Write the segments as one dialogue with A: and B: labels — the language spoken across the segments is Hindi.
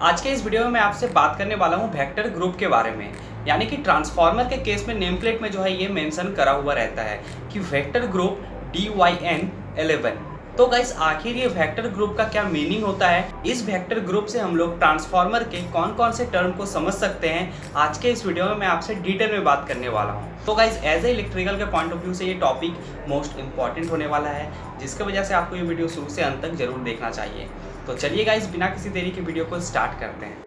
A: आज के इस वीडियो में मैं आपसे बात करने वाला हूँ वेक्टर ग्रुप के बारे में। यानी कि ट्रांसफार्मर के केस में नेम प्लेट में जो है ये मेंशन करा हुआ रहता है कि वेक्टर ग्रुप DYN11। तो गाइस आखिर ये वेक्टर ग्रुप का क्या मीनिंग होता है, इस वेक्टर ग्रुप से हम लोग ट्रांसफार्मर के कौन कौन से टर्म को समझ सकते हैं, आज के इस वीडियो में मैं आपसे डिटेल में बात करने वाला हूँ। तो गाइस एज ए इलेक्ट्रिकल के पॉइंट ऑफ व्यू से ये टॉपिक मोस्ट इंपॉर्टेंट होने वाला है, जिसकी वजह से आपको ये वीडियो शुरू से अंत तक जरूर देखना चाहिए। तो चलिए गाइस बिना किसी देरी के वीडियो को स्टार्ट करते हैं।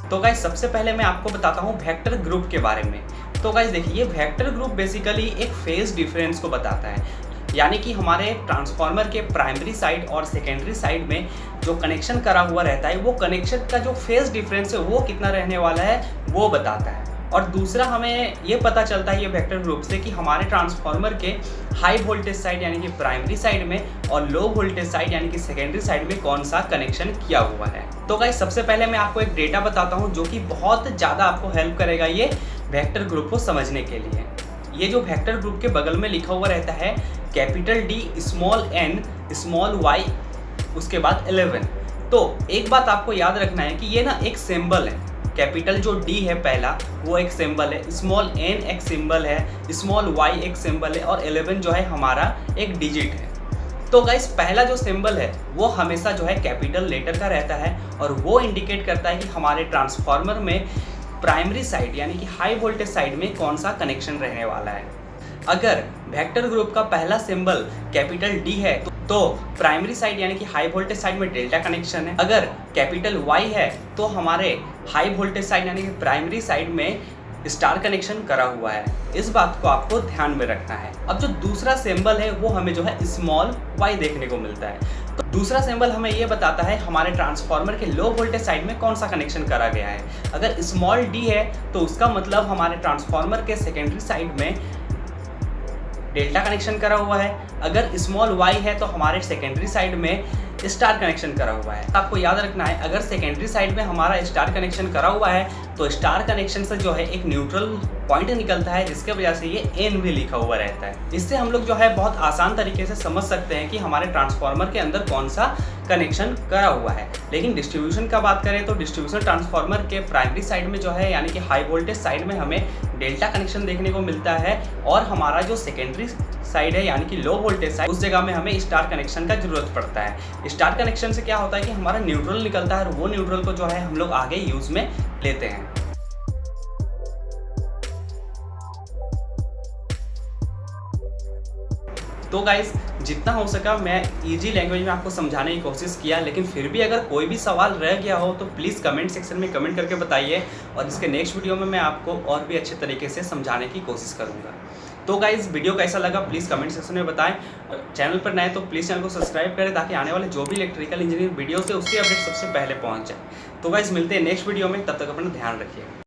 A: तो गाइस सबसे पहले मैं आपको बताता हूँ वेक्टर ग्रुप के बारे में। तो गाइस देखिए, वेक्टर ग्रुप बेसिकली एक फेज डिफरेंस को बताता है। यानी कि हमारे ट्रांसफार्मर के प्राइमरी साइड और सेकेंडरी साइड में जो कनेक्शन करा हुआ रहता है, वो कनेक्शन का जो फेज डिफरेंस है वो कितना रहने वाला है वो बताता है। और दूसरा हमें ये पता चलता है ये वेक्टर ग्रुप से कि हमारे ट्रांसफार्मर के हाई वोल्टेज साइड यानी कि प्राइमरी साइड में और लो वोल्टेज साइड यानी कि सेकेंडरी साइड में कौन सा कनेक्शन किया हुआ है। तो गाइस सबसे पहले मैं आपको एक डेटा बताता हूँ जो कि बहुत ज़्यादा आपको हेल्प करेगा ये वेक्टर ग्रुप को समझने के लिए। ये जो वेक्टर ग्रुप के बगल में लिखा हुआ रहता है capital D small n small y उसके बाद 11। तो एक बात आपको याद रखना है कि ये ना एक सिंबल है। कैपिटल जो D है पहला वो एक सिंबल है, स्मॉल n एक सिंबल है, स्मॉल y एक सिंबल है और 11 जो है हमारा एक डिजिट है। तो गाइस पहला जो सिंबल है वो हमेशा जो है कैपिटल लेटर का रहता है और वो इंडिकेट करता है कि हमारे ट्रांसफार्मर में प्राइमरी साइड यानी कि हाई वोल्टेज साइड में कौन सा कनेक्शन रहने वाला है। अगर वेक्टर ग्रुप का पहला सिंबल कैपिटल D है तो प्राइमरी साइड यानी कि हाई वोल्टेज साइड में डेल्टा कनेक्शन है। अगर कैपिटल Y है तो हमारे हाई वोल्टेज साइड यानी कि प्राइमरी साइड में स्टार कनेक्शन करा हुआ है। इस बात को आपको ध्यान में रखना है। अब जो दूसरा सिंबल है वो हमें जो है स्मॉल y देखने को मिलता है। तो दूसरा सिंबल हमें ये बताता है हमारे ट्रांसफार्मर के लो वोल्टेज साइड में कौन सा कनेक्शन करा गया है। अगर स्मॉल d है तो उसका मतलब हमारे ट्रांसफार्मर के सेकेंडरी साइड में डेल्टा कनेक्शन करा हुआ है। अगर स्मॉल y है तो हमारे सेकेंडरी साइड में स्टार कनेक्शन करा हुआ है। तो आपको याद रखना है अगर सेकेंडरी साइड में हमारा स्टार कनेक्शन करा हुआ है तो स्टार कनेक्शन से जो है एक न्यूट्रल पॉइंट निकलता है, जिसके वजह से ये N भी लिखा हुआ रहता है। इससे हम लोग जो है बहुत आसान तरीके से समझ सकते हैं कि हमारे ट्रांसफार्मर के अंदर कौन सा कनेक्शन करा हुआ है। लेकिन डिस्ट्रीब्यूशन का बात करें तो डिस्ट्रीब्यूशन ट्रांसफार्मर के प्राइमरी साइड में जो है यानी कि हाई वोल्टेज साइड में हमें डेल्टा कनेक्शन देखने को मिलता है और हमारा जो सेकेंडरी साइड है यानी कि लो वोल्टेज साइड, उस जगह में हमें स्टार कनेक्शन का जरूरत पड़ता है। स्टार कनेक्शन से क्या होता है कि हमारा न्यूट्रल निकलता है और वो न्यूट्रल को जो है हम लोग आगे यूज में लेते हैं। तो गाइस जितना हो सका मैं इजी लैंग्वेज में आपको समझाने की कोशिश किया, लेकिन फिर भी अगर कोई भी सवाल रह गया हो तो प्लीज़ कमेंट सेक्शन में कमेंट करके बताइए और इसके नेक्स्ट वीडियो में मैं आपको और भी अच्छे तरीके से समझाने की कोशिश करूँगा। तो गाइस वीडियो कैसा लगा प्लीज़ कमेंट सेक्शन में बताएं और चैनल पर नए तो प्लीज़ चैनल को सब्सक्राइब करें ताकि आने वाले जो भी इलेक्ट्रिकल इंजीनियरिंग वीडियोस है उसकी अपडेट सबसे पहले पहुँच जाए। तो गाइस मिलते हैं नेक्स्ट वीडियो में, तब तक अपना ध्यान रखिए।